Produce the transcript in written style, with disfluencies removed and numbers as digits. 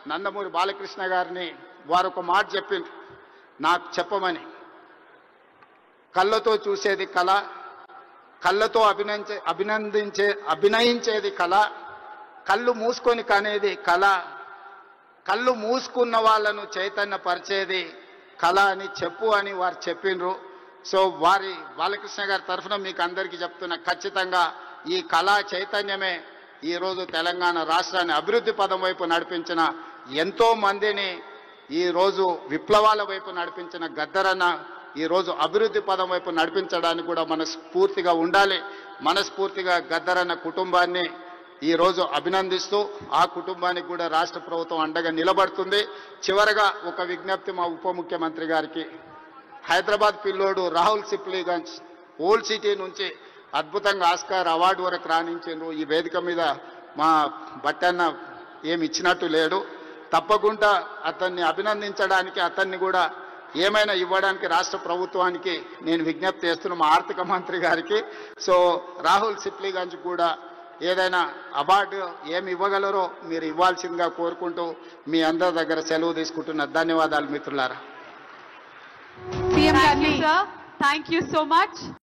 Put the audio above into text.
నందమూరి బాలకృష్ణ గారిని వారు ఒక మాట చెప్పింది నాకు చెప్పమని. కళ్ళతో చూసేది కళ, కళ్ళతో అభినయించేది కళ, కళ్ళు మూసుకొని కనేది కళ, కళ్ళు మూసుకున్న వాళ్ళను చైతన్యపరిచేది కళ అని చెప్పు అని వారు చెప్పిండ్రు. సో వారి బాలకృష్ణ గారి తరఫున మీకు అందరికీ చెప్తున్నా, ఖచ్చితంగా ఈ కళా చైతన్యమే ఈరోజు తెలంగాణ రాష్ట్రాన్ని అభివృద్ధి పదం వైపు నడిపించిన ఎంతో మందిని, ఈరోజు విప్లవాల వైపు నడిపించిన గద్దరన్న ఈరోజు అభివృద్ధి పదం వైపు నడిపించడానికి కూడా మనస్ఫూర్తిగా ఉండాలి. మనస్ఫూర్తిగా గద్దరన్న కుటుంబాన్ని ఈరోజు అభినందిస్తూ ఆ కుటుంబానికి కూడా రాష్ట్ర ప్రభుత్వం అండగా నిలబడుతుంది. చివరగా ఒక విజ్ఞప్తి మా ఉప ముఖ్యమంత్రి గారికి, హైదరాబాద్ పిల్లోడు రాహుల్ సిప్లీగంజ్ ఓల్డ్ సిటీ నుంచి అద్భుతంగా ఆస్కార్ అవార్డు వరకు రాణించారు. ఈ వేదిక మీద మా బట్టన్న ఏమి ఇచ్చినట్టు లేడు. తప్పకుండా అతన్ని అభినందించడానికి, అతన్ని కూడా ఏమైనా ఇవ్వడానికి రాష్ట్ర ప్రభుత్వానికి నేను విజ్ఞప్తి చేస్తున్నా, మా ఆర్థిక మంత్రి గారికి. సో రాహుల్ సిప్లీగంజ్ కూడా ఏదైనా అవార్డు ఏమి ఇవ్వగలరో మీరు ఇవ్వాల్సిందిగా కోరుకుంటూ మీ అందరి దగ్గర సెలవు తీసుకుంటున్నా. ధన్యవాదాలు మిత్రులారా. Thank you, sir. Thank you so much.